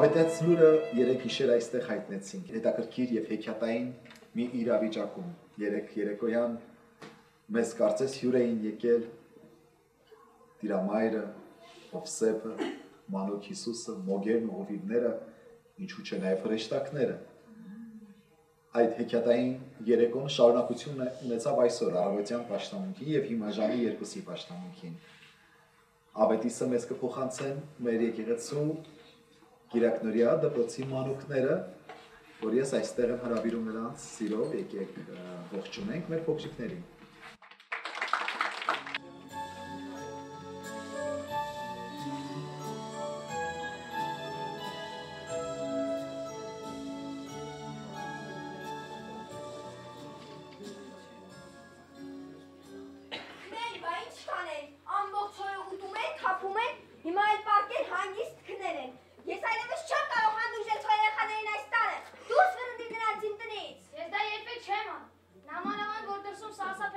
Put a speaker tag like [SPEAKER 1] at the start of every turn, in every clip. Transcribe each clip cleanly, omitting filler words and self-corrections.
[SPEAKER 1] Ավետաց լուրը երեք գիշեր այստեղ հայտնեցինք, հետաքրքիր և հեքիաթային մի իրավիճակում, երեք երեկոյան մեզ կարծես հյուր էին եկել Տիրամայրը, Հովսեփը, Մանուկ Հիսուսը, Մոգերն ու հովիվները, ինչու չէ նաև հրեշտակները։ Այդ հեքիաթային երեկոն շարունակություն ունեցավ այսօր առավոտյան պաշտամունքի և հիմա ժամի 2-ի պաշտամունքին։ Ավետիսը մեզ կփոխանցեն մեր եկեղեցու Կիրակնորիա դպրոցի մանուկները, որ ես այստեղ եմ հրավիրում նրանց սիրով, եկեք ողջունենք մեր փոքրիկներին։
[SPEAKER 2] Ես դա երբեք չեմ ան։ Նամանավանդ որ դրսում սարսափ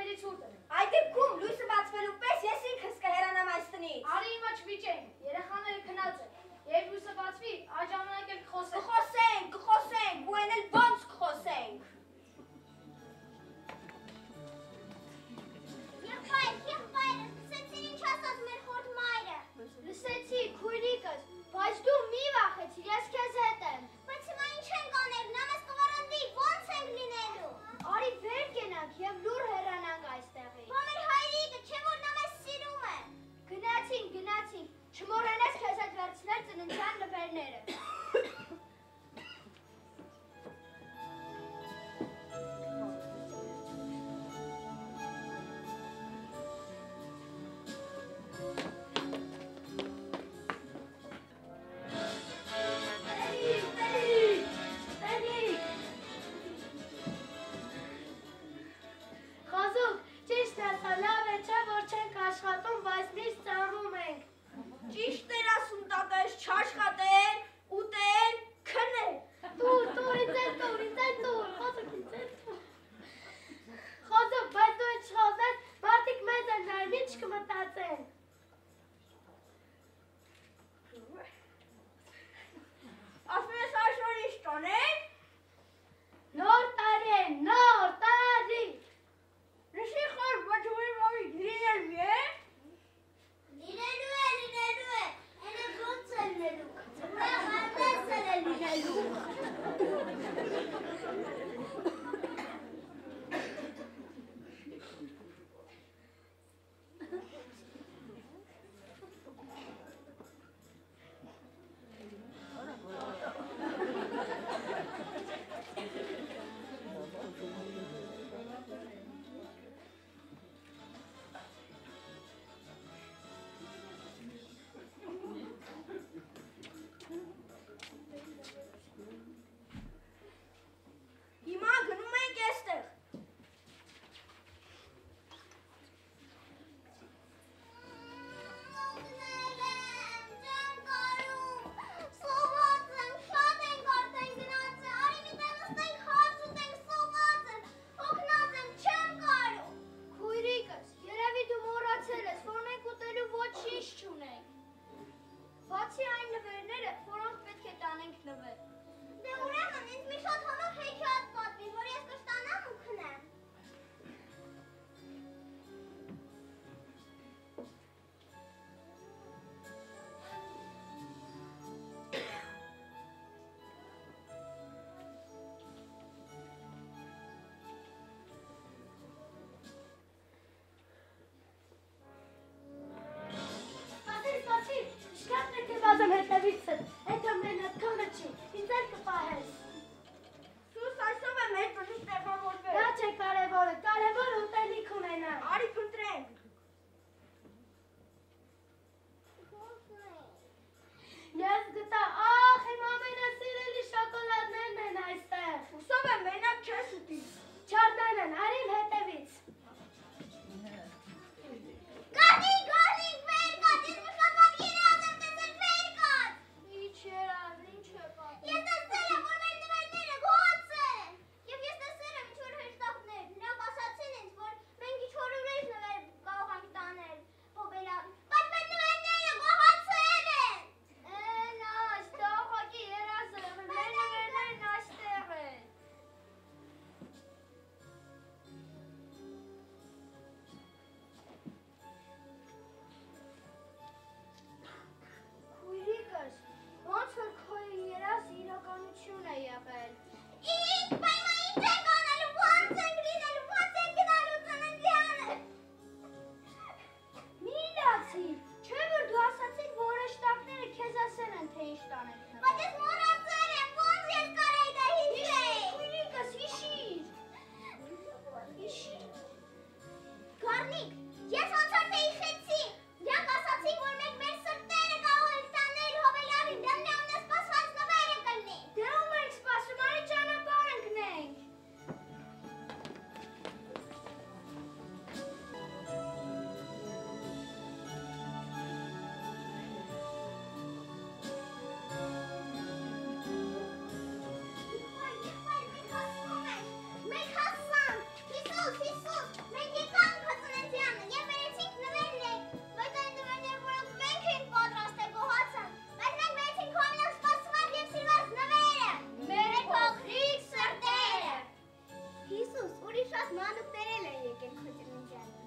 [SPEAKER 2] շատ մանուկներել են եկել քո ծննդյանը։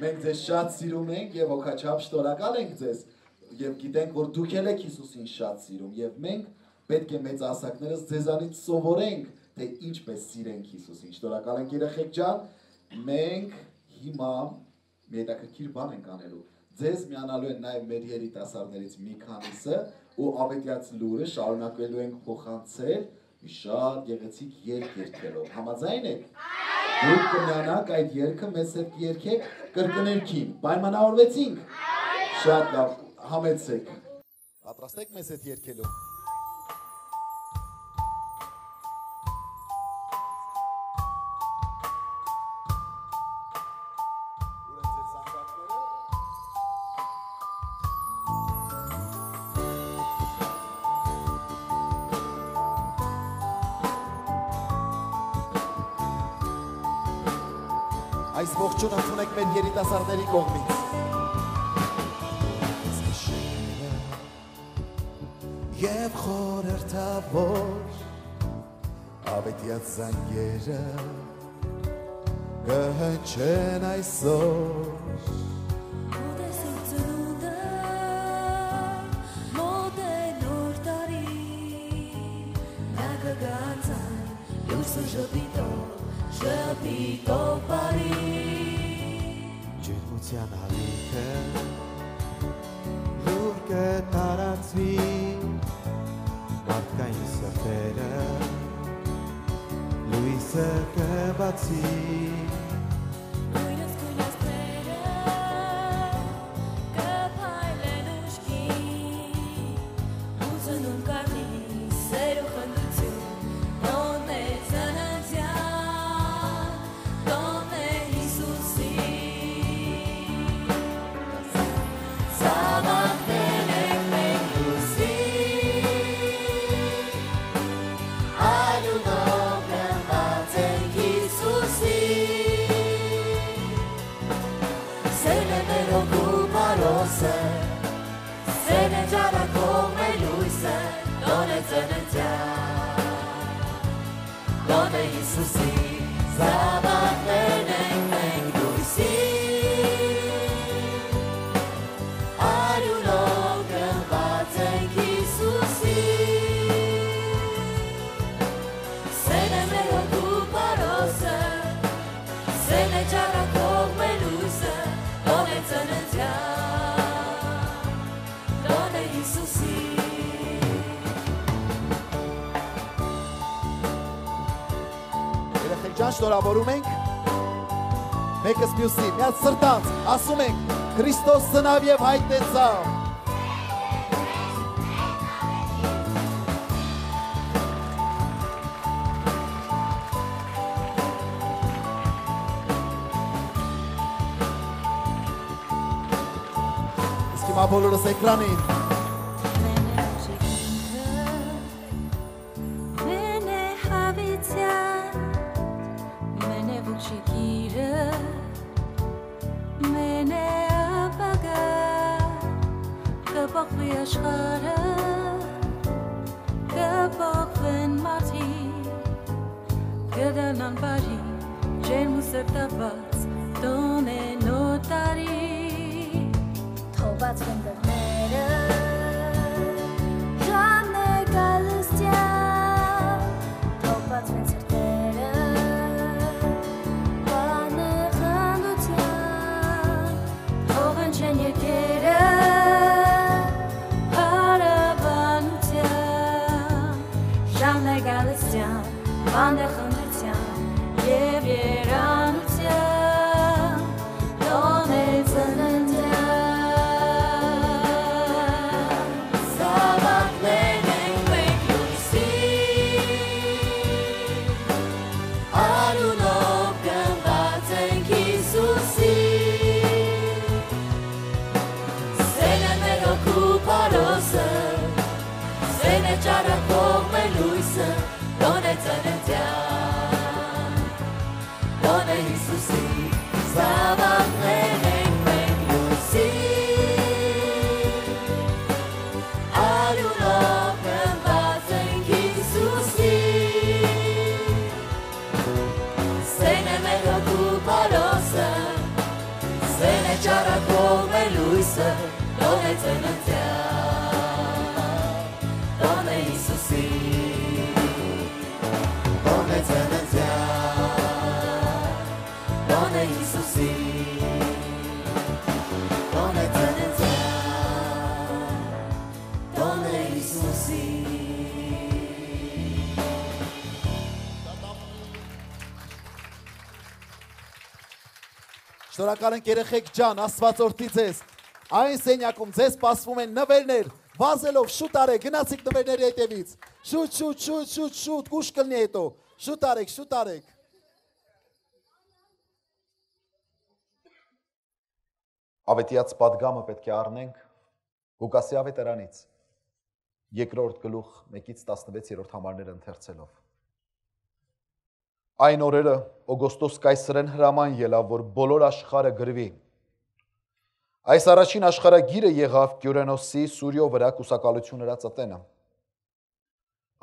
[SPEAKER 1] Մենք ձեզ շատ սիրում ենք և հոգաչափ շնորհակալ ենք ձեզ և գիտենք, որ դուք էլ եք Հիսուսին շատ սիրում և մենք պետք է մեծ ասակներս ձեզանից սովորենք, թե ինչպես սիրենք Հիսուսին։ Շնորհակալ ենք երեխեք ջան, մենք հիմա մի հետաքրքիր բան ենք անելու։ Ձեզ միանալու են նաև մեր երիտասարդներից մի քանիսը ու ավետյաց լուրը շարունակելու ենք փոխանցել մի շատ գեղեցիկ երգ երգելով։ Համաձայն եք։ Դուք կմիանաք այդ երգը մեզ հետ երգեք կրկներքին։ Պայմանավորվեցինք։ Շատ լավ, համեցեք։ Պատրաստ եք մեզ հետ երգելու։ Այս ողջունը ընդունեք մեր երիտասարդների կողմից։ Եվ խորհրդավոր ավետյաց զանգերը կհնչեն այսօր
[SPEAKER 3] Ժպիտով բարի ջերմության ալիքը լուր կտարածվի մարդկային սրտերը լույսը կբացի I
[SPEAKER 4] Դոնե Հիսուսի զավակներն ենք մենք լույսի Արյունով գնված ենք Հիսուսի Սեն է մեր հոգու պարոսը Սեն է ճարակող մեր լույսը Դոնե ծննդյան Դոնե Հիսուսի
[SPEAKER 3] Ջան շնորհավորում ենք մեկս մյուսի միած սրտանց ասում ենք Քրիստոս ծնավ եւ հայտնեցավ Իսկ հիմա բոլորս էկրանին
[SPEAKER 4] Կպախվի աշխարը, կպախվեն մարդի, կդալան բարի, ջերմ ու սրտաբաց, տոնեն օտարի, թողացվեն դռները, ժամն է գալստյան, թողացվեն սրտերը, բան է խանդության, թողեն չեն երկերը, Բան է խնդրության և երանության Դոն է ծննդյան Զավակներն ենք մենք լույսի Արյունով գնված ենք Հիսուսի Սեն է մեր հոգու պարոսը Սեն է ճարակող մեր լույսը Դոնե ծննդյան, դոնե Հիսուսի, զավակներն ենք մենք լույսի Արյունով գնված ենք Հիսուսի Սեն է մեր հոգու պարոսը, սեն է ճարակող մեր լույսը Դոնե ծննդյան, դոնե Հիսուսի Դոնե ծննդյան, դոնե Հիսուսի Դոնե ծննդյան, դոնե Հիսուսի
[SPEAKER 3] Շնորհակալ ենք երեխեք ջան, Աստված օրհնի ձեզ։ Այն սենյակում ձեզ սպասվում են նվերներ, վազելով շուտ արեք, գնացիք նվերների հետևից։ Շուտ, կուշ կլնի հետո։ Շուտ արեք։
[SPEAKER 1] Ավետիած պատգամը պետք է առնենք Ղուկասի ավետարանից, 2-րդ գլուխ 1-16 համարները ընթերցելով։ Այն օրերը Օգոստոս կայսրեն հրաման ելավ, որ բոլոր աշխարհը գրվի։ Այս առաջին աշխարհագիրը եղավ Կյուրենոսի Սուրիո վրա կուսակալություն հրած ատենը։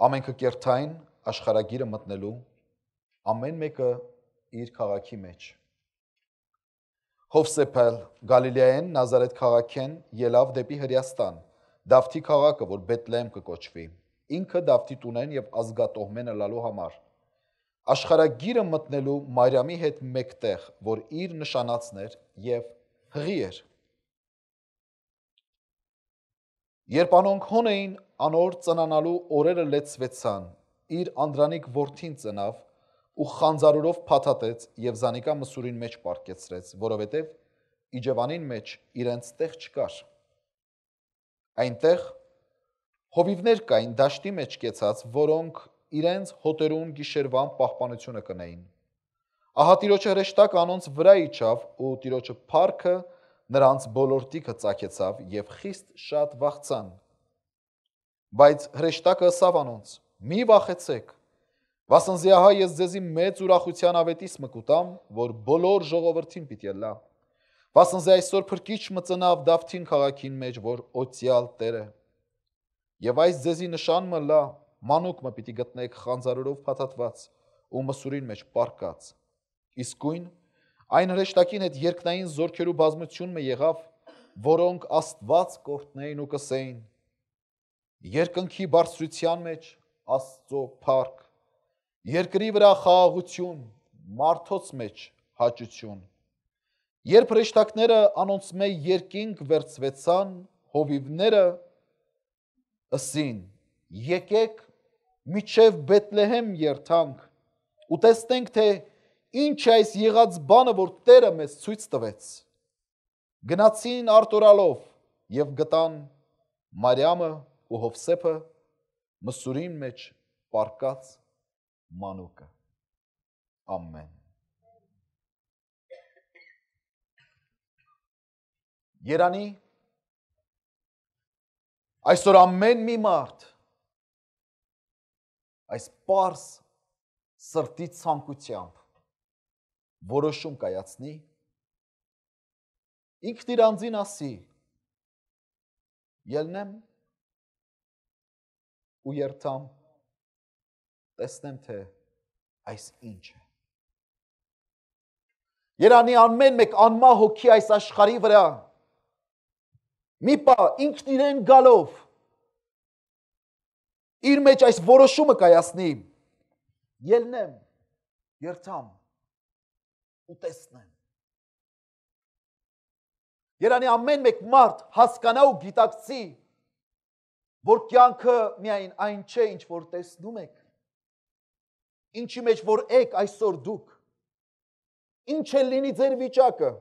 [SPEAKER 1] Ամենքը կերթային աշխարհագիրը մտնելու, ամեն մեկը իր քաղաքի մեջ։ Հովսեփել Գալիլեայեն Նազարեթ քաղաքեն ելավ դեպի Հրեաստան, Դավթի քաղաքը, որ Բեթլեհեմ կկոչվի, ինքը Դավթի տունեն եւ ազգատոհմենը լալու համար։ Աշխարհագիրը մտնելու Մարիամի հետ մեկտեղ, որ իր նշանածն էր եւ հղի էր։ Երբ անոնք հոն էին անոր ծնանալու օրերը լեցվեցան, իր անդրանիկ որդին ծնավ ու խանձարուրով փաթաթեց եւ զանիկա մսուրին մեջ պարկեցրեց, որովհետեւ իջևանին մեջ իրենց տեղ չկար։ Այնտեղ հովիվներ կային դաշտի մեջ կեցած, որոնք իրենց հոտերուն գիշերվան պահպանությունը կնեին։ Ահա Տիրոջը հրեշտակ անոնց վրա իջավ ու Տիրոջը փառքը նրանց բոլոր տիքը ծագեցավ եւ խիստ շատ վախցան։ Բայց հրեշտակը ըսավ անոնց. մի վախեցեք, վասնզի ահա ես ձեզի մեծ ուրախության ավետիսմը կուտամ, որ բոլոր ժողովրդին պիտի լա։ Վասնզի այսօր փրկիչ մծնավ Դավթին քաղաքին մեջ, որ օծյալ Տեր է։ Եվ այս ձեզի նշան մը լա, մանուկ մը պիտի գտնեք խանձարուրով փաթաթված, ու մսուրին մեջ պարկած։ Իսկույն այն հրեշտակին հետ երկնային զորքերու բազմությունն եղավ, որոնք Աստված կորտնեին ու կսեին. երկնքի բարձրության մեջ Աստծո փառք, երկրի վրա խաղաղություն, մարդոց մեջ հաճություն։ Երբ հրեշտակները անոնց մե երկինք վերցվեցան, հովիվները ըսին. եկեք միջև Բեթլեհեմ երթանք ու տեսնենք, թե ինչ է այս եղած բանը, որ Տերը մեզ ցույց տվեց։ Գնացին արտորալով եւ գտան Մարիամը ու Հովսեփը մսուրին մեջ պարկած մանուկը։ Ամեն։ Երանի այսօր ամեն մի մարդ այս պարզ սրտի ցանկությամբ որոշում կայացնի, ինքն իր անձին ասի. ելնեմ ու երթամ, տեսնեմ, թե այս ինչ է։ Երանի ամեն մեկ անմահ հոգի այս աշխարհի վրա մի պա ինքն իրեն գալով իր մեջ այս որոշումը կայացնի, ելնեմ, երթամ ու տեսնեմ։ Երանի ամեն մեկ մարդ հասկանա ու գիտակցի, որ կյանքը միայն այն չէ, ինչ որ տեսնում եք, ինչի մեջ որ եք այսօր դուք, ինչ է լինի ձեր վիճակը,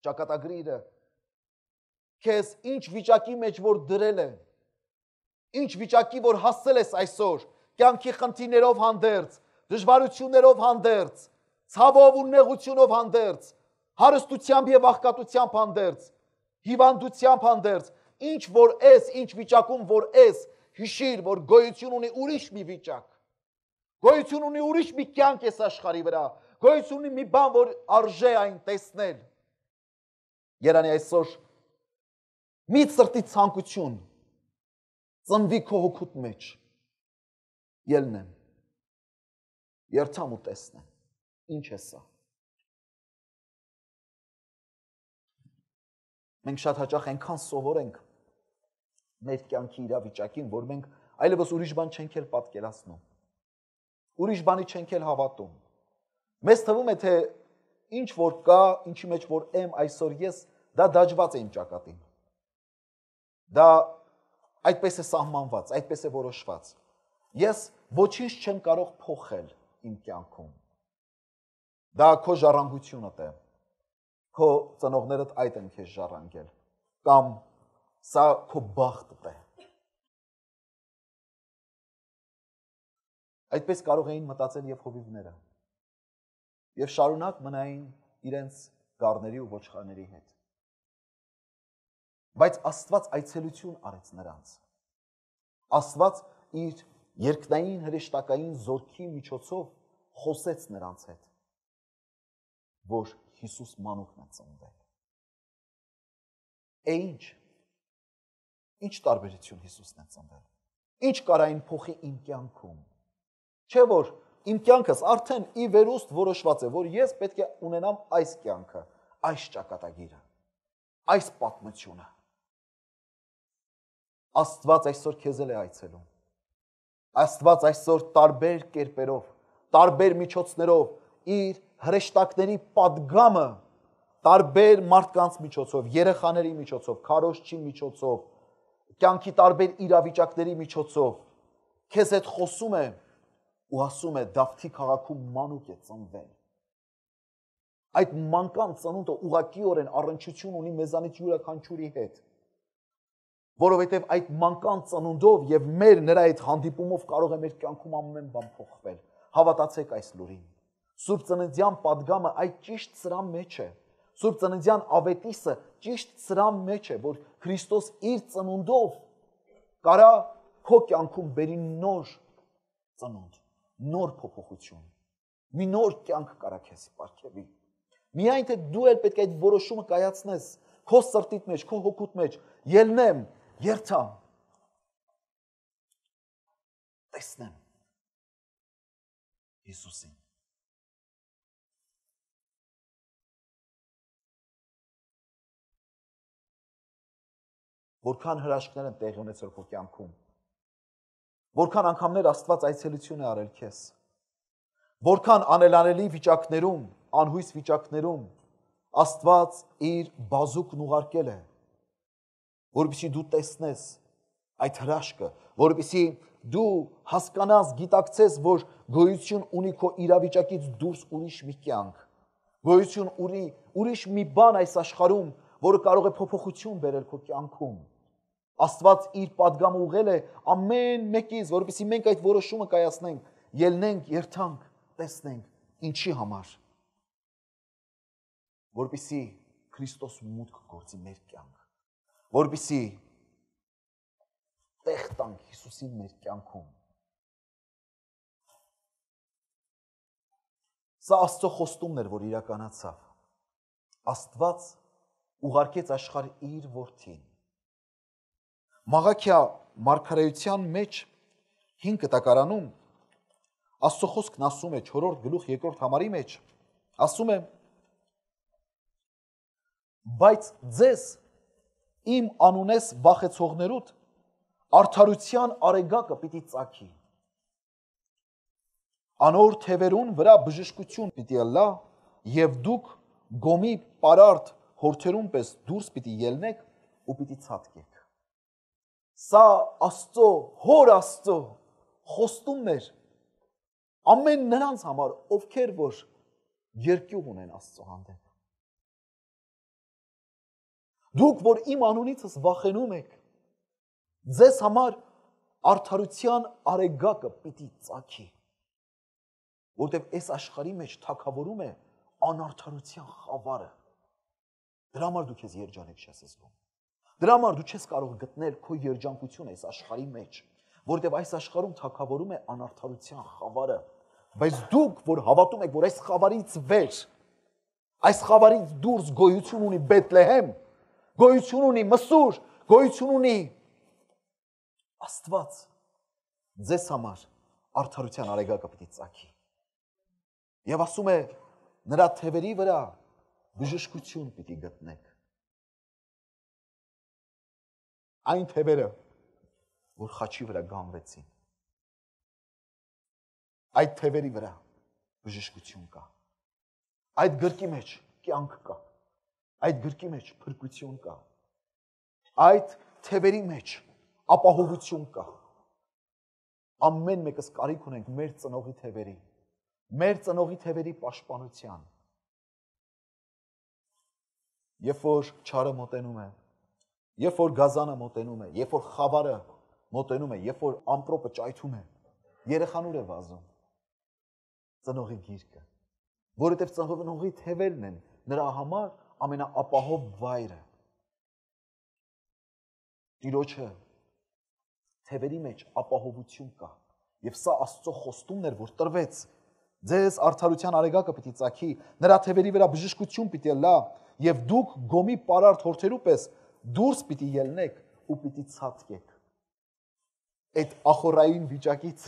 [SPEAKER 1] ճակատագրիրը, քեզ ինչ վիճակի մեջ որ դրել է, ինչ վիճակի որ հասել ես այսօր, կյանքի խնդիրներով հանդերձ, դժվարություններով հանդերձ, ցավով ու նեղությունով հանդերձ, հարստությամբ եւ աղքատությամբ հանդերձ, հիվանդությամբ հանդերձ, ինչ որ ես, ինչ վիճակում որ ես, հիշիր, որ գոյություն ունի ուրիշ մի վիճակ, գոյություն ունի ուրիշ մի կյանք ես աշխարհի վրա, գոյություն ունի մի բան, որ արժե այն տեսնել։ Երանի այսօր մի սրտի ցանկություն ծնվի քո հոգուտ մեջ, ելնեմ, երթամ ու տեսնեմ, ինչ է սա։ Մենք շատ հաճախ այնքան սովորենք մեր կյանքի իրավիճակին, որ մենք այլևս ուրիշ բան չենք էլ պատկերացնում, ուրիշ բանի չենք էլ հավատում։ Մեզ թվում է, թե ինչ որ կա, ինչի մեջ որ եմ այսօր ես, դա դաջված է իմ ճակատին։ Դա այդպես է սահմանված, այդպես է որոշված։ Ես ոչինչ չեմ կարող փոխել իմ կյանքում։ Դա քո ժառանգությունդ է, քո ծնողներդ այդ են քեզ ժառանգել, կամ սա քո բախտդ է։ Այդպես կարող էին մտածել եւ հովիվները, եւ շարունակ մնային իրենց գառների ու ոչխարների հետ։ Բայց Աստված այցելություն արեց նրանց։ Աստված իր երկնային հրեշտակային զորքի միջոցով խոսեց նրանց հետ, որ Հիսուս մանուկն է ծնվել։ Ինչ տարբերություն Հիսուսն է ծնվել։ Ինչ կար այն փոխի իմ կյանքում։ Չէ որ իմ կյանքս արդեն ի վերուստ որոշված է, որ ես պետք է ունենամ այս կյանքը, այս ճակատագիրը, այս պատմությունը։ Աստված այսօր քեզ էլ է այցելում։ Աստված այսօր տարբեր կերպերով, տարբեր միջոցներով իր հրեշտակների պատգամը տարբեր մարդկանց միջոցով, երեխաների միջոցով, քարոզչի միջոցով, կյանքի տարբեր իրավիճակների միջոցով քեզ հետ խոսում է ու ասում է Դավթի քաղաքում մանուկ է ծնվել։ Այդ մանկան ծնունդը ուղղակիորեն առնչություն ունի մեզանից յուրաքանչյուրի հետ, որովհետև այդ մանկան ծնունդով եւ մեր նրա այդ հանդիպումով կարող է մեր կյանքում ամեն բան փոխվել։ Հավատացեք այս լուրին։ Սուրբ Ծննդյան պատգամը այդ ճիշտ սրա մեջ է։ Սուրբ Ծննդյան ավետիսը ճիշտ սրա մեջ է, որ Քրիստոս իր ծնունդով կարա քո կյանքում բերի նոր ծնունդ, նոր փոփոխություն, մի նոր կյանք կարա քեզ պարգևի։ Միայն թե դու էլ պետք է այդ որոշումը կայացնես քո սրտիդ մեջ, քո հոգուտ մեջ, ելնեմ, երթամ, տեսնեմ,
[SPEAKER 3] Հիսուսին։ Որքան հրաշքներ են տեղի ունեցել քո կյանքում։ Որքան անգամներ Աստված այցելություն է արել քեզ։ Որքան անելանելի վիճակներում, անհույս վիճակներում Աստված իր բազուկն ուղարկել է, որպեսզի դու տեսնես այդ հրաշքը, որպեսզի դու հասկանաս, գիտակցես, որ գոյություն ունի քո իրավիճակից դուրս ուրիշ մի կյանք, գոյություն ունի ուրիշ մի բան այս աշխարհում, որը կարող է փոփոխություն բերել քո կյանքում։ Աստված իր պատգամը ուղղել է ամեն մեկից, որպեսզի մենք այդ որոշումը կայացնենք, ելնենք, երթանք, տեսնենք ինչի համար, որպեսզի Քրիստոս մուտք գործի մեր կյանք, որպեսզի տեղ տանք Հիսուսին մեր կյանքում։ Սա Աստծո խոստումն էր, որ իրականացավ։ Աստված ուղարկեց աշխարհ իր որդին։ Մաղաքիա մարգարեության մեջ 5 կտակարանում Աստծո խոսքն ասում է 4-րդ գլուխ 2-րդ համարի մեջ, ասում է. բայց ձեզ իմ անունես վախեցողներուդ արդարության արեգակը պիտի ծագի։ Անոր թևերուն վրա բժշկություն պիտի ըլլա, եւ դուք գոմի պարարտ հորթերուն պես դուրս պիտի ելնեք ու պիտի ցածկեք։ Սա Աստծո, հոր Աստծո խոստումն էր ամեն նրանց համար, ովքեր որ երկյուղ ունեն Աստծո հանդեպ։ Դուք, որ իմ անունիցս վախենում եք, ձեզ համար արդարության արեգակը պիտի ծագի, որտեղ այս աշխարհի մեջ թագավորում է անարդարության խավարը։ Դրա համար դու քեզ երջանիկ չես զգում։ Դրա համար դու չես կարող գտնել քո երջանկությունը այս աշխարհի մեջ, որտեղ այս աշխարհում թագավորում է անարդարության խավարը։ Բայց դուք, որ հավատում եք, որ այս խավարից վեր, այս խավարից դուրս գոյություն ունի Բեթլեհեմ, գոյություն ունի Մսուր, գոյություն ունի Աստված, ձեզ համար արդարության արեգակը պիտի ծագի։ Եվ ասում է, նրա թևերի վրա բժշկություն պիտի գտնեք։ Այն թևերը, որ խաչի վրա գանվեցին, այդ թևերի վրա բժշկություն կա։ Այդ գրկի մեջ կյանք կա։ Այդ գրկի մեջ փրկություն կա։ Այդ թևերի մեջ ապահովություն կա։ Ամեն մեկս կարիք ունենք մեր ծնողի թևերի, մեր ծնողի թևերի պաշտպանության։ Երբ որ չարը մոտենում է, երբ որ գազանը մոտենում է, երբ որ խավարը մոտենում է, երբ որ ամպրոպը ճայթում է, երեխան ուր է վազում։ Ծնողի գիրկը, որովհետև ծնողի թևերն են նրա համար ամենաապահով վայրը։ Տիրոջը թևերի մեջ ապահովություն կա, եւ սա Աստծո խոստումն էր, որ տրվեց։ Ձեզ արդարության արեգակը պիտի ծագի, նրա թևերի վրա բժշկություն պիտի ըլլա, եւ դուք գոմի պարարտ հորթերու պես դուրս պիտի ելնեք ու պիտի ցածկեք։ Այդ ախորային վիճակից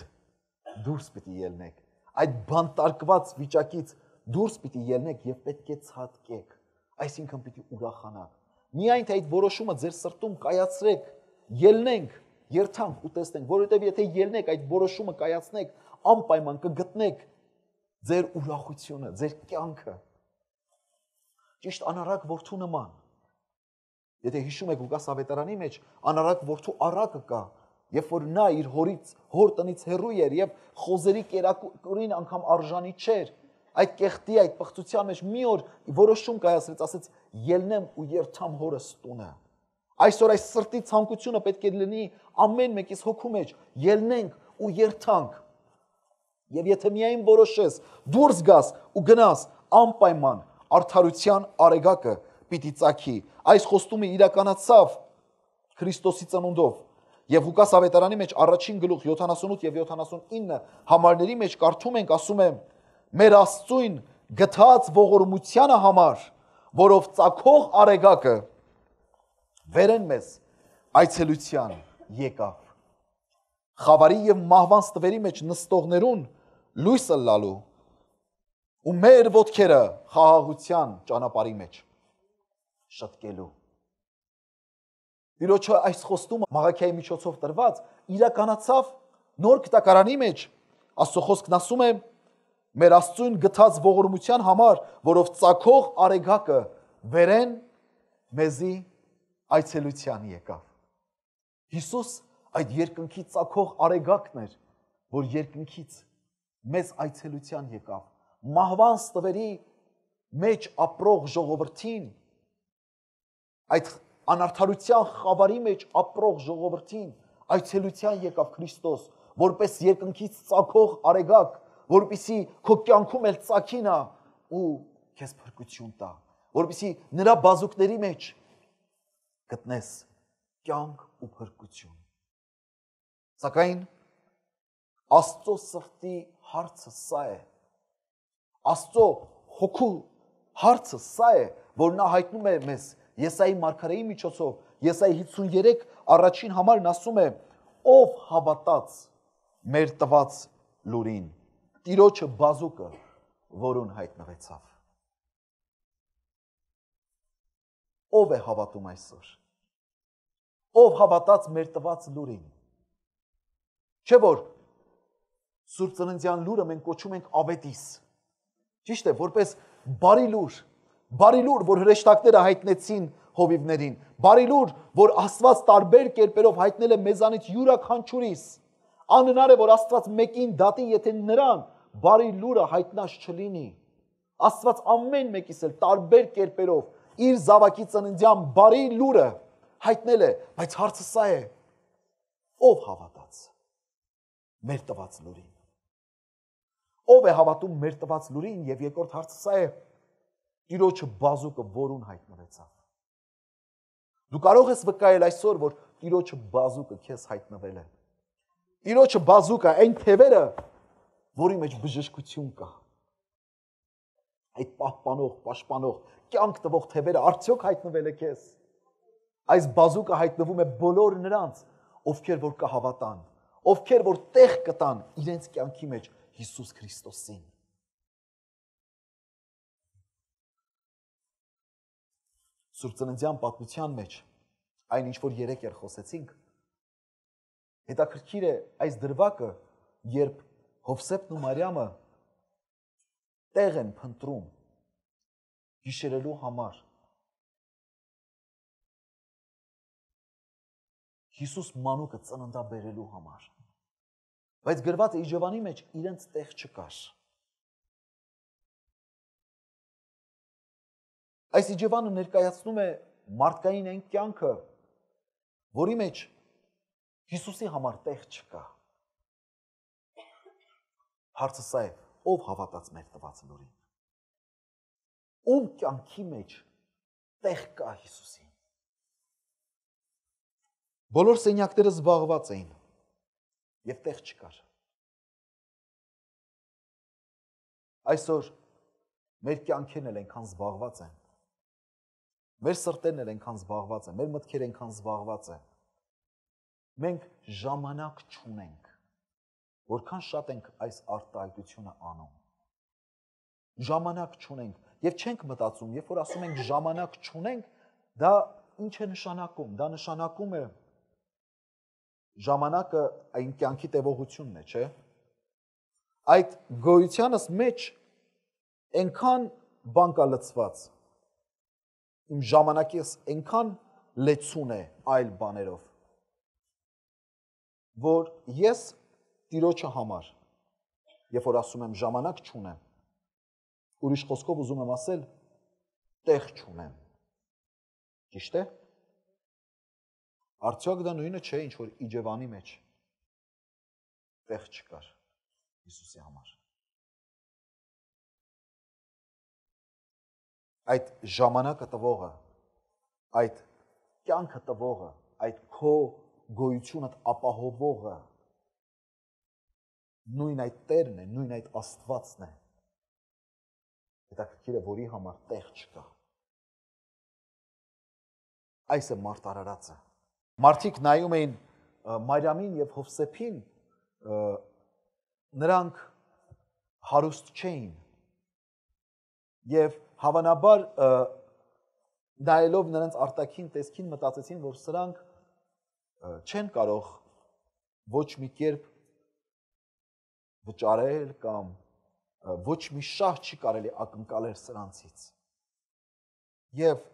[SPEAKER 3] դուրս պիտի ելնեք, այդ բանտարկված վիճակից դուրս պիտի ելնեք եւ պետք է ցածկեք, այսինքն պիտի ուրախանաք։ Միայն թե այդ որոշումը ձեր սրտում կայացրեք, ելնենք, երթանք ու տեսնենք, որովհետեւ եթե ելնեք, այդ որոշումը կայացնեք, անպայման կգտնեք ձեր ուրախությունը, ձեր կյանքը։ Ճիշտ անարակ որդու նման։ Եթե հիշում եք Լուկաս ավետարանի մեջ, անարակ որդու առակը կա, երբ որ նա իր հոր տնից հեռու էր եւ խոզերի կերակուրին անգամ արժանի չէր, այդ կեղտի, այդ պղծության մեջ մի օր որոշում կայացրեց, ասեց ելնեմ ու երթամ հորս տունը։ Այսօր այս սրտի ցանկությունը պետք է լինի ամեն մեկիս հոգու մեջ, ելնենք ու երթանք։ Եվ եթե միայն որոշես, դուրս գաս ու գնաս, անպայման արդարության արեգակը պիտի ծագի։ Այս խոստումը իրականացավ Քրիստոսի ծնունդով։ Եվ Լուկաս ավետարանի մեջ առաջին գլուխ 78 եւ 79 համարների մեջ կարդում ենք, ասում է. մեր Աստծույն գթած ողորմությանը համար, որով ծագող արեգակը վերեն մեզ այցելության եկավ։ Խավարի եւ մահվան ստվերի մեջ նստողներուն լույսը լալու ու մեր ոտքերը խաղաղության ճանապարհի մեջ շտկելու։ Տիրոջը այս խոստումը Մաղաքիայի միջոցով տրված իրականացավ նոր կտակարանի մեջ։ Աստծո խոսքն ասում է մեր Աստծուն գթած ողորմության համար, որով ծագող արեգակը վերեն մեզի այցելության եկավ։ Հիսուս այդ երկնքի ծագող արեգակն էր, որ երկնքից մեզ այցելության եկավ։ Մահվան ստվերի մեջ ապրող ժողովրդին, այդ անարդարության խավարի մեջ ապրող ժողովրդին այցելության եկավ Քրիստոս, որպես երկնքից ծագող արեգակ, որպեսզի քո կյանքում էլ ծագի նա ու քեզ փրկություն տա, որպեսզի նրա բազուկների մեջ գտնես կյանք ու փրկություն։ Սակայն Աստծո սրտի հարցը սա է, Աստծո հոգու հարցը սա է, որ նա հայտնում է մեզ Եսայի մարգարեի միջոցով, Եսայի 53 առաջին համարն ասում է, ով հավատաց մեր տված լուրին, Տիրոջը բազուկը, որուն հայտնվեցավ։ Ով է հավատում այսօր։ Ով հավատաց մեր տված լուրին։ Չէ՞ որ Սուրբ Ծննդյան լուրը մենք կոչում ենք ավետիս։ Ճիշտ է, որպես բարի լուր, որ հրեշտակները հայտնեցին հովիվներին, բարի լուր, որ Աստված տարբեր կերպերով հայտնել է մեզանից յուրաքանչյուրիս։ Անհնար է, որ Աստված մեկին դատի, եթե նրան բարի լուրը հայտնած չլինի։ Աստված ամեն մեկիս էլ տարբեր կերպերով իր զավակի ծննդյան բարի լուրը հայտնել է, բայց հարցը սա է. ով հավատաց մեր տված լուրին։ Ով է հավատում մեր տված լուրին, եւ երկրորդ հարցը սա է. Տիրոջը բազուկը որուն հայտնվեցավ։ Դու կարող ես վկայել այսօր, որ Տիրոջը բազուկը քեզ հայտնվել է։ Տիրոջը բազուկը այն թևերը, որի մեջ բժշկություն կա։ Այդ պաշտպանող, կյանք տվող թևերը արդյոք հայտնվել է քեզ։ Այս բազուկը հայտնվում է բոլոր նրանց, ովքեր որ կհավատան, ովքեր որ տեղ կտան իրենց կյանքի մեջ Հիսուս Քրիստոսին։ Սուրբ Ծննդյան պատմության մեջ այն ինչ որ երեք խոսեցինք, հետաքրքիր է այս դրվագը, երբ Հովսեփն ու Մարիամը տեղ են փնտրում գիշերելու համար, Հիսուս մանուկը ծննդաբերելու համար, բայց գրված է Իջևանի մեջ իրենց տեղ չկար։ Այս Իջևանը ներկայացնում է մարդկային այն կյանքը, որի մեջ Հիսուսի համար տեղ չկա։ Հարցը սա է, ով հավատաց մեր տված լուրին։ Ում կյանքի մեջ տեղ կա Հիսուսին։ Բոլոր սենյակները զբաղված էին եւ տեղ չկար։ Այսօր մեր կյանքերն էլ այնքան զբաղված են։ Մեր սրտերն էլ այնքան զբաղված են, մեր մտքերը այնքան զբաղված են։ Մենք ժամանակ չունենք, որքան շատ ենք այս արտահայտությունը անում։ Ժամանակ չունենք եւ չենք մտածում, երբ որ ասում ենք ժամանակ չունենք, դա ինչ է նշանակում։ Դա նշանակում է ժամանակը այն կյանքի տևողությունն է, չէ՞։ Այդ գոյությանս մեջ այնքան բան կա լցված, իմ ժամանակիս այնքան լեցուն է այլ բաներով, որ ես Տիրոջը համար, երբ որ ասում եմ ժամանակ չունեմ, ուրիշ խոսքով ուզում եմ ասել, տեղ չունեմ։ Ճիշտ է։ Արդյոք դա նույնը չէ, ինչ որ Իջևանի մեջ տեղ չկար Հիսուսի համար։ Այդ ժամանակը տվողը, այդ կյանքը տվողը, այդ քո գոյությունը ապահովողը նույն այդ Տերն է, նույն այդ Աստվածն է։ Հետաքրքիր է, որի համար տեղ չկա։ Այս է մարդ արարածը։ Մարդիկ նայում էին Մարիամին եւ Հովսեփին, նրանք հարուստ չէին։ Եվ հավանաբար նայելով նրանց արտաքին տեսքին մտածեցին, որ սրանք չեն կարող ոչ մի կերպ վճարել կամ ոչ մի շահ չի կարելի ակնկալել սրանցից։ Եվ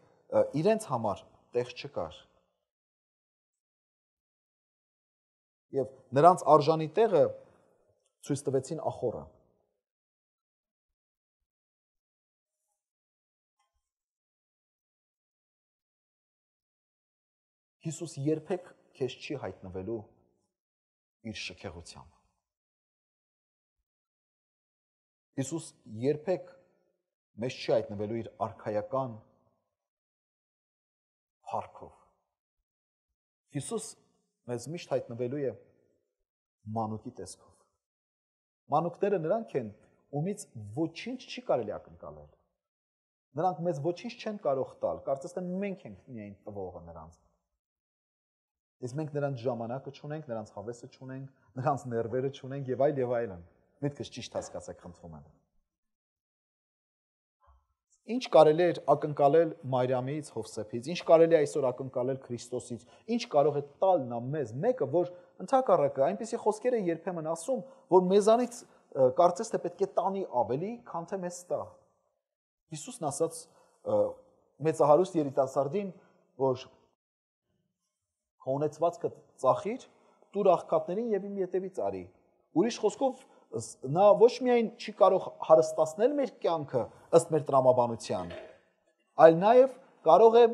[SPEAKER 3] իրենց համար տեղ չկար։ Եվ նրանց արժանի տեղը ցույց տվեցին ախորը։ Հիսուս երբեք քեզ չի հայտնվելու իր շքեղությամբ։ Հիսուս երբեք մեզ չի հայտնվելու իր արքայական փառքով։ Հիսուս մեզ միշտ հայտնվելու է մանուկի տեսքով։ Մանուկները նրանք են, ումից ոչինչ չի կարելի ակնկալել։ Նրանք մեզ ոչինչ չեն կարող տալ, կարծես թե մենք ենք միայն տվողը նրանց։ Իսկ մենք նրանց ժամանակը չունենք, նրանց հավեսը չունենք, նրանց ներվերը չունենք եւ այլ եւ այլն։ Միտքս ճիշտ հասկացեք, խնդրում եմ։ Ինչ կարելի է ակնկալել Մարիամից, Հովսեփից, ինչ կարելի է այսօր ակնկալել Քրիստոսից, ինչ կարող է տալ նա մեզ, մեկը, որ ընդհակառակը այնպիսի խոսքեր է երբեմն ասում, որ մեզանից կարծես թե պետք է տանի ավելի, քան թե մեզ տա։ Հիսուսն ասաց մեծահարուստ երիտասարդին, որ քո ունեցվածքը ծախիր, տուր աղքատներին եւ իմ ետևից արի։ Ուրիշ խոսքով նա ոչ միայն չի կարող հարստացնել մեր կյանքը ըստ մեր տրամաբանության, այլ նաեւ կարող է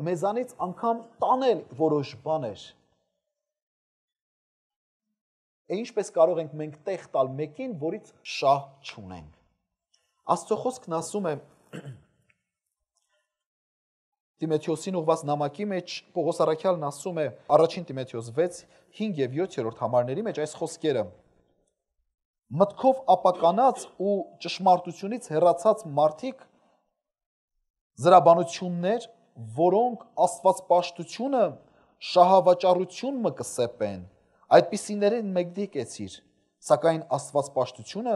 [SPEAKER 3] մեզանից անգամ տանել որոշ բաներ։ Ինչպես կարող ենք մենք տեղ տալ մեկին, որից շահ չունենք։ Աստծո խոսքն ասում է Տիմոթեոսին ուղված նամակի մեջ Պողոս առաքյալն ասում է առաջին Տիմոթեոս 6, 5 եւ 7-րդ համարների մեջ այս խոսքերը. մտքով ապականած ու ճշմարտությունից հեռացած մարդիկ զրաբանություններ, որոնք աստվածպաշտությունը շահավաճառություն մը կսեպեն, այդպիսիներին մեկդիկեցիր, սակայն աստվածպաշտությունը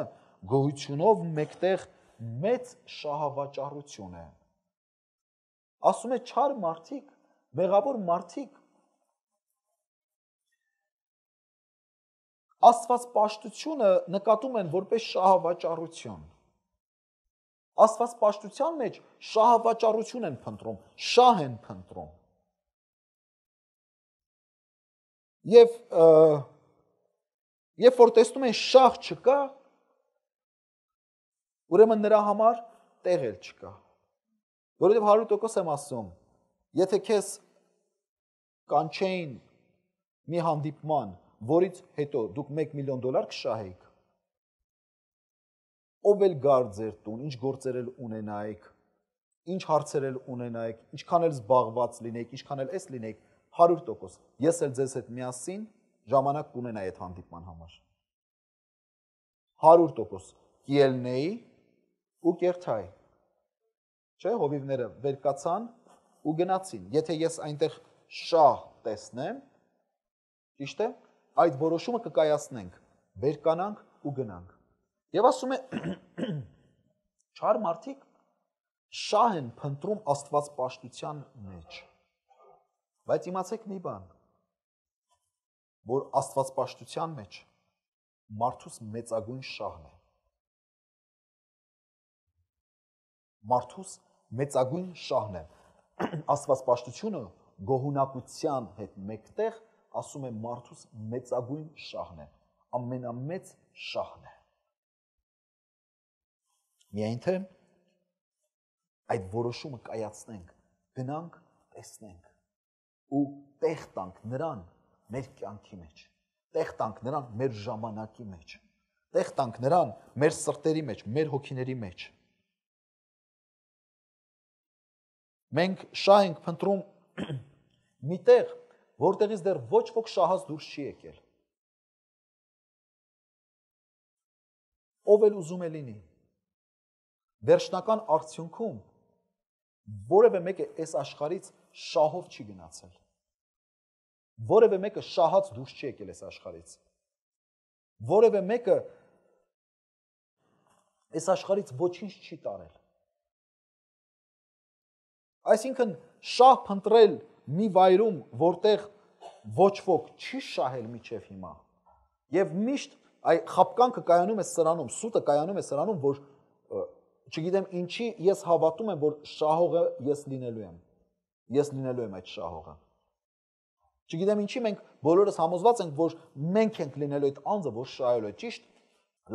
[SPEAKER 3] գոհությունով մեկտեղ մեծ շահավաճառություն է։ Ասում է չար մարդիկ, մեղավոր մարդիկ աստվածպաշտությունը նկատում են որպես շահավաճառություն։ Աստվածպաշտության մեջ շահավաճառություն են փնտրում, շահ են փնտրում։ Երբ որ տեսնում են շահ չկա, ուրեմն նրա համար տեղ էլ չկա։ Որովհետև 100% եմ ասում, եթե քեզ կանչեին մի հանդիպման, որից հետո դուք $1 միլիոն կշահեիք, ով էլ գար ձեր տուն, ինչ գործեր էլ ունենայիք, ինչ հարցեր էլ ունենայիք, ինչքան էլ զբաղված լինեիք, ինչքան էլ էս լինեիք, 100%, ես էլ ձեզ հետ միասին ժամանակ կունենայի այդ հանդիպման համար։ 100% կիելնեի ու կերթայի։ Չէ, հովիվները վեր կացան ու գնացին։ Եթե ես այնտեղ շահ տեսնեմ, ճիշտ է, այդ որոշումը կկայացնենք, վեր կանանք ու գնանք։ Եվ ասում է, չար մարդիկ շահ են փնտրում աստվածպաշտության մեջ։ Բայց իմացեք մի բան, որ աստվածպաշտության մեջ մարդուս մեծագույն շահն է։ Մարդուս մեծագույն շահն է։ Աստվածպաշտությունը գոհունակության հետ մեկտեղ ասում է մարդուս մեծագույն շահն է, ամենամեծ շահն է։ Միայն թե այդ որոշումը կայացնենք, գնանք, տեսնենք ու տեղ տանք նրան մեր կյանքի մեջ, տեղ տանք նրան մեր ժամանակի մեջ, տեղ տանք նրան մեր սրտերի մեջ, մեր հոգիների մեջ։ Մենք շահ ենք փնտրում մի տեղ, որտեղից դեռ ոչ ոք շահած դուրս չի եկել։ Ով էլ ուզում է լինի։ Վերջնական արդյունքում որևէ մեկը այս աշխարհից շահով չի գնացել։ Որևէ մեկը շահած դուրս չի եկել այս աշխարհից։ Որևէ մեկը այս աշխարհից ոչինչ չի տարել։ Այսինքն շահ փնտրել մի վայրում, որտեղ ոչ ոք չի շահել միջև հիմա։ Եվ միշտ այ խապկանքը կայանում է սրանում, սուտը կայանում է սրանում, որ չգիտեմ ինչի ես հավատում եմ, որ շահողը ես լինելու եմ։ Ես լինելու եմ այդ շահողը։ Չգիտեմ ինչի մենք բոլորս համոզված ենք, որ մենք ենք լինելու այդ անձը, որ շահելու է, ճիշտ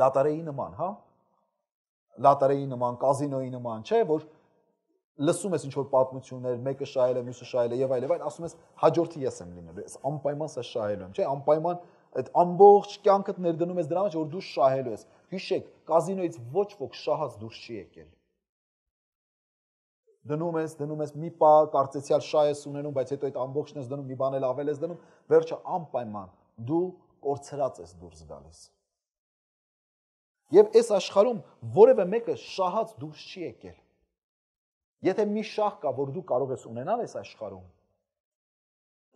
[SPEAKER 3] լոտարեի նման, հա։ Լոտարեի նման, կազինոյի նման, չէ, որ լսում ես ինչ-որ պատմություններ, մեկը շահել է, մյուսը շահել է եւ այլ, ասում ես հաջորդի ես եմ լինելու, ես անպայման սա շահելու եմ, չէ, անպայման այդ ամբողջ կյանքդ ներդնում ես դրա մեջ, որ դու շահելու ես։ Հիշեք, կազինոյից ոչ ոք շահած դուրս չի եկել։ Դնում ես մի պա կարծեցյալ շահ ես ունենում, բայց հետո այդ ամբողջն ես դնում, մի բան էլ ավել ես դնում, վերջը անպայման դու կորցրած ես դուրս գալիս։ Եվ այս աշխարհում որևէ մեկը շահած դուրս չի եկել։ Եթե մի շահ կա, որ դու կարող ես ունենալ այս աշխարհում,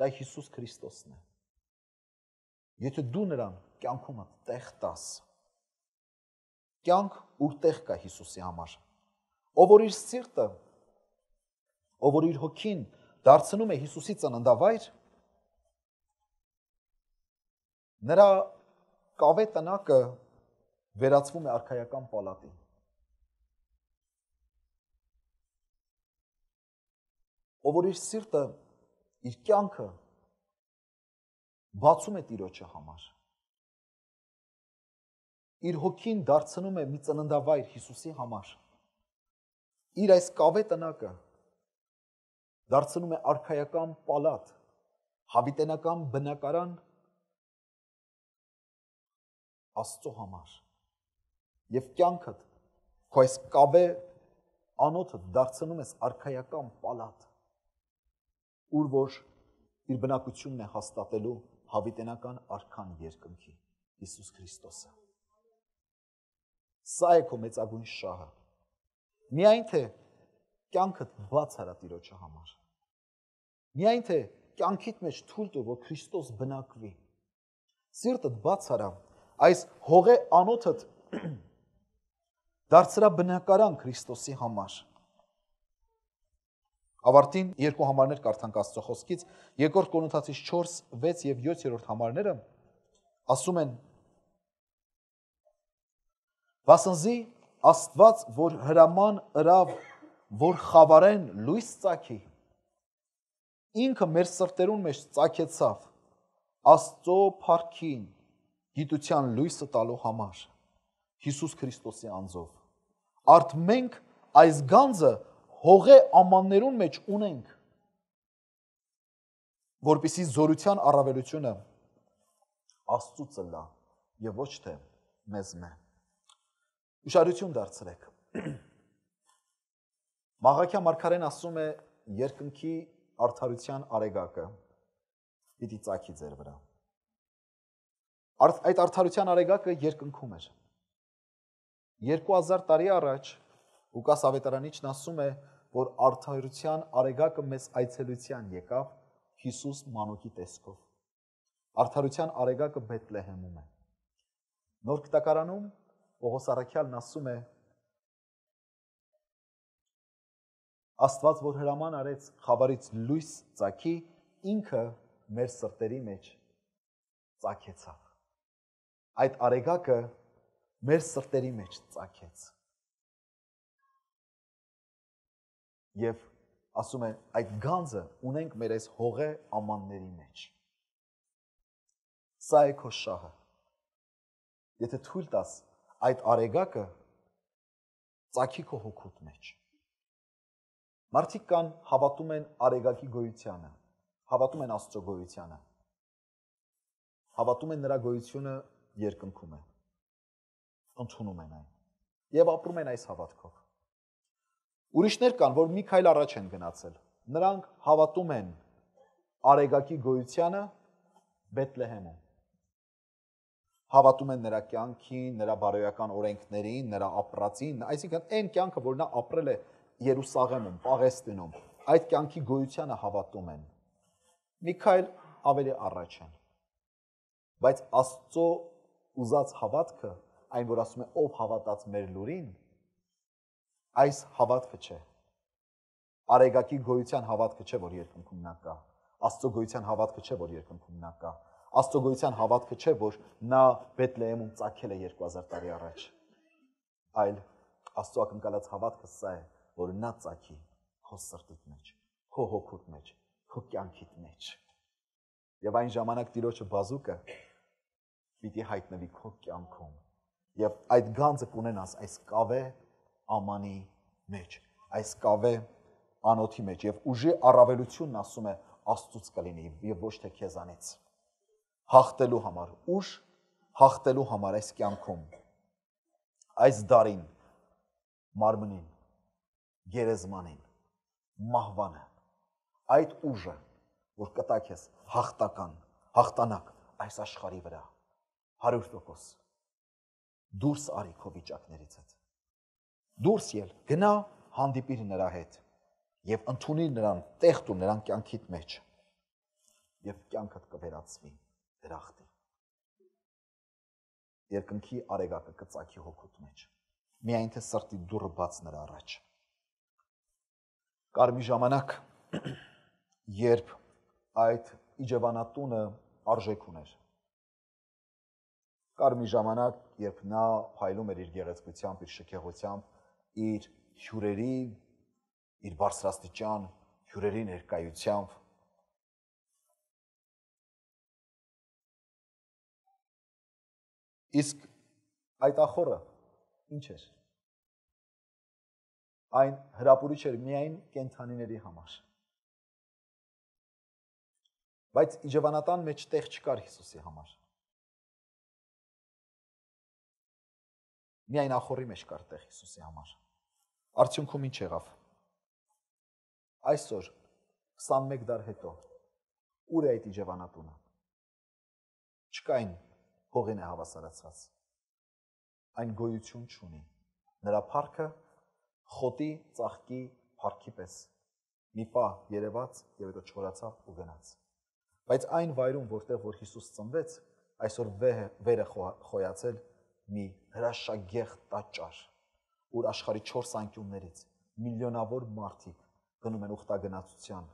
[SPEAKER 3] դա Հիսուս Քրիստոսն է։ Եթե դու նրան կյանքումդ տեղ տաս, կյանք ուր տեղ կա Հիսուսի համար, ով որ իր սիրտը, ով որ իր հոգին դարձնում է Հիսուսի ծննդավայր, նրա կավե տնակը վերածվում է արքայական պալատի։ Ով որ իր սիրտը, իր կյանքը բացում է Տիրոջը համար։ Իր հոգին դարձնում է մի ծննդավայր Հիսուսի համար։ Իր այս կավե տնակը դարձնում է արքայական պալատ, հավիտենական բնակարան Աստծո համար։ Եվ կյանքդ, քո այս կավե անոթը դարձնում ես արքայական պալատ, ուր որ իր բնակությունն է հաստատելու հավիտենական արքան երկնքի, Հիսուս Քրիստոսը։ Սա է քո մեծագույն շահը։ Միայն թե կյանքդ բաց արա Տիրոջը համար։ Միայն թե կյանքիդ մեջ թույլ տուր, որ Քրիստոս բնակվի։ Սիրտդ բաց արա, այս հողե անոթդ դարձրա բնակարան Քրիստոսի համար։ Ավարտին երկու համարներ կարդանք Աստծո խոսքից, 2 Կորինթացիս 4, 6 եւ 7-րդ համարները ասում են. Վասնզի Աստված, որ հրաման ըրավ, որ խավարեն լույս ծագի, ինքը մեր սրտերուն մեջ ծագեցավ Աստծո փառքին գիտության լույսը տալու համար, Հիսուս Քրիստոսի անձով։ Արդ մենք այս գանձը հողե ամաններուն մեջ ունենք, որպեսզի զորության առավելությունը Աստծուց լա եւ ոչ թե մեզ մե։ Ուշադրություն դարձրեք։ Մաղաքյա մարգարեն ասում է երկնքի արդարության արեգակը պիտի ծագի ձեր վրա։ Այդ արդարության արեգակը երկնքում էր։ 2000 տարի առաջ Ղուկաս ավետարանիչն ասում է, որ արդարության արեգակը մեծ այցելության եկավ Հիսուս մանուկի տեսքով։ Արդարության արեգակը Բեթլեհեմում է։ Նոր Գտակարանում Պողոս առաքյալն ասում է. Աստված, որ հրաման արեց խավարից լույս ծագի, ինքը մեր սրտերի մեջ ծագեցավ։ Այդ արեգակը մեր սրտերի մեջ ծագեց։ Եվ ասում է, այդ գանձը ունենք մեր այս հողե ամանների մեջ։ Սա է քո շահը։ Եթե թույլ տաս այդ արեգակը ծագի քո հոգուտ մեջ։ Մարդիկ կան հավատում են արեգակի գոյությանը, հավատում են Աստծո գոյությանը, հավատում են նրա գոյությունը երկնքում է, ընդունում են այն և ապրում են այս հավատքով։ Ուրիշներ կան, որ մի քայլ առաջ են գնացել, նրանք հավատում են արեգակի գոյությանը Բեթլեհեմում, հավատում են նրա կյանքին, նրա բարոյական օրենքներին, նրա ապրածին, այսինքն այն կյանքը, որ նա ապրել է Երուսաղեմում, Պաղեստինում, այդ կյանքի գոյությանը հավատում են։ Մի քայլ ավելի առաջ են։ Բայց Աստծո ուզած հավատքը
[SPEAKER 1] այն որ ասում է ով հավատաց մեր լուրին, այս հավատքը չէ։ Արեգակի գոյության հավատքը չէ, որ երկնքում նա կա։ Աստծո գոյության հավատքը չէ, որ երկնքում նա կա։ Աստծո գոյության հավատքը չէ, որ նա Բեթլեհեմում ծագել է 2000 տարի առաջ։ Այլ Աստծո ակնկալած հավատքը սա է, որ նա ծագի քո սրտիդ մեջ, քո հոգուդ մեջ, քո կյանքիդ մեջ։ Եվ այն ժամանակ Տիրոջը բազուկը պիտի հայտնվի քո կյանքում։ Եվ այդ գանձը կունենաս այս կավե ամանի մեջ, այս կավե անոթի մեջ, եւ ուժի առավելությունն ասում է Աստծուց կլինի եւ ոչ թե քեզանից։ Հաղթելու համար, ուժ հաղթելու համար այս կյանքում, այս դարին, մարմնին, գերեզմանին, մահվանը, այդ ուժը, որ կտա քեզ հաղթական, հաղթանակ այս աշխարհի վրա, 100%, դուրս արի քո վիճակներից հետ։ Դուրս ել, գնա հանդիպիր նրա հետ եւ ընդունիր նրան, տեղ տուր նրան կյանքիդ մեջ եւ կյանքդ կվերածվի դրախտի։ Երկնքի արեգակը կծագի հոգուտ մեջ։ Միայն թե սրտի դուռը բաց նրա առաջ։ Կար մի ժամանակ, երբ այդ իջևանատունը արժեք ուներ։ Կար մի ժամանակ, երբ նա փայլում էր իր գեղեցկությամբ, իր շքեղությամբ, իր հյուրերի, իր բարձրաստիճան հյուրերի ներկայությամբ։ Իսկ այդ ախորը ինչ էր։ Այն հրապուրիչ էր միայն կենդանիների համար։ Բայց իջևանատան մեջ տեղ չկար Հիսուսի համար։ Միայն ախորի մեջ կար տեղ Հիսուսի համար։ Արդյունքում ինչ եղավ։ Այսօր 21 դար հետո ուր է այդ իջևանատունը։ Չկա այն հողին է հավասարացված։ Այն գոյություն չունի։ Նրա փառքը խոտի ծաղկի փառքի պես մի պահ երևաց եւ հետո չորացավ ու գնաց։ Բայց այն վայրում, որտեղ որ Հիսուս ծնվեց, այսօր վեր է խոյացել մի հրաշագեղ տաճար, ուր աշխարհի 4 անկյուններից միլիոնավոր մարդիկ գնում են ուխտագնացության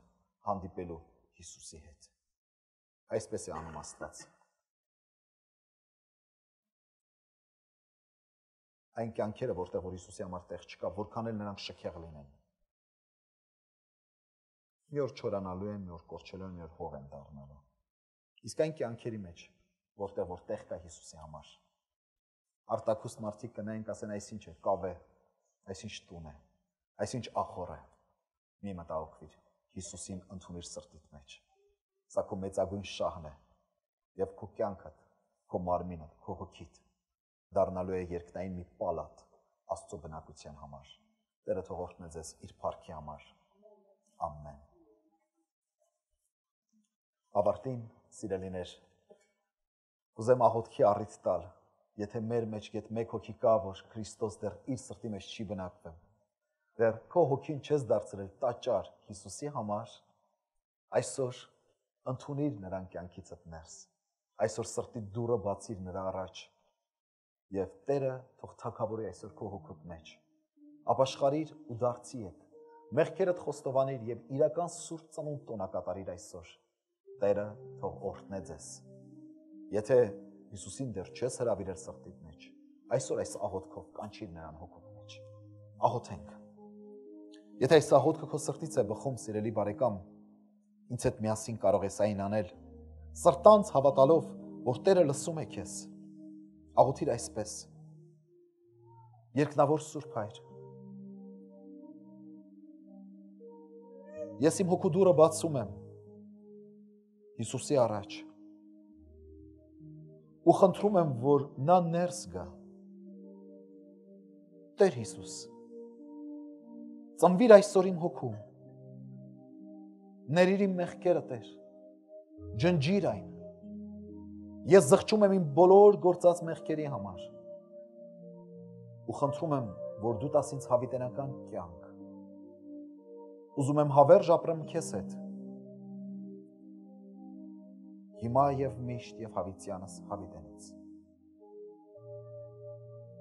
[SPEAKER 1] հանդիպելու Հիսուսի հետ։ Այսպես է անում Աստված։ Այն կյանքերը, որտեղ որ Հիսուսի համար տեղ չկա, որքան էլ նրանք շքեղ լինեն։ Մի օր չորանալու են, մի օր կորչելու են, մի օր հող են դառնալու։ Իսկ այն կյանքերի մեջ, որտեղ որ տեղ կա Հիսուսի համար, արտաքուստ մարդիկ կնային, կասեն, այսինչ է, կավ է, այսինչ տուն է, այսինչ ախոր է։ Մի մտահոգվիր, Հիսուսին ընդունիր սրտիդ մեջ։ Սա քո մեծագույն շահն է, եւ քո կյանքդ, քո մարմինը, քո հոգիդ դառնալու է երկնային մի պալատ Աստծո բնակության համար։ Տերը թող օրհնի ձեզ իր փառքի համար։ Ամեն։ Ավարտին, սիրելիներ, ուզեմ աղոթքի առիթ տալ, եթե մեր մեջ գետ մեկ հոգի կա, որ Քրիստոս դեռ իր սրտի մեջ չի բնակվում, դեռ քո հոգին չես դարձրել տաճար Հիսուսի համար, այսօր ընդունիր նրան կյանքիցդ ներս, այսօր սրտի դուռը բացիր նրա առաջ, եւ Տերը թող թագավորի այսօր քո հոգուտ մեջ, ապաշխարիր ու դարձի ետ, մեղքերդ խոստովանիր եւ իրական սուրբ ծնունդ տոնակատարիր այսօր, Տերը թող օրհնե ձեզ։ Եթե Հիսուսին դեռ չես հրավիրել սրտիդ մեջ, այսօր այս աղոթքով կանչիր նրան հոգուտ մեջ։ Աղոթենք։ Եթե այս աղոթքը քո սրտից է բխում, սիրելի բարեկամ, ինձ հետ միասին կարող ես այն անել, սրտանց հավատալով, որ Տերը լսում է քեզ։ Աղոթիր այսպես. Երկնավոր Սուրբ Հայր, ես իմ հոգու դուռը բացում եմ Հիսուսի առաջ ու խնդրում եմ, որ նա ներս գա։ Տեր Հիսուս, ծնվիր այսօր իմ հոգում, ներիր իմ մեղքերը, Տեր, ջնջիր այն, ես զղջում եմ իմ բոլոր գործած մեղքերի համար ու խնդրում եմ, որ դու տաս ինձ հավիտենական կյանք, ուզում եմ հավերժ ապրեմ քեզ հետ, հիմա եւ միշտ եւ հավիտյանս հավիտենից։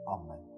[SPEAKER 3] Ամեն։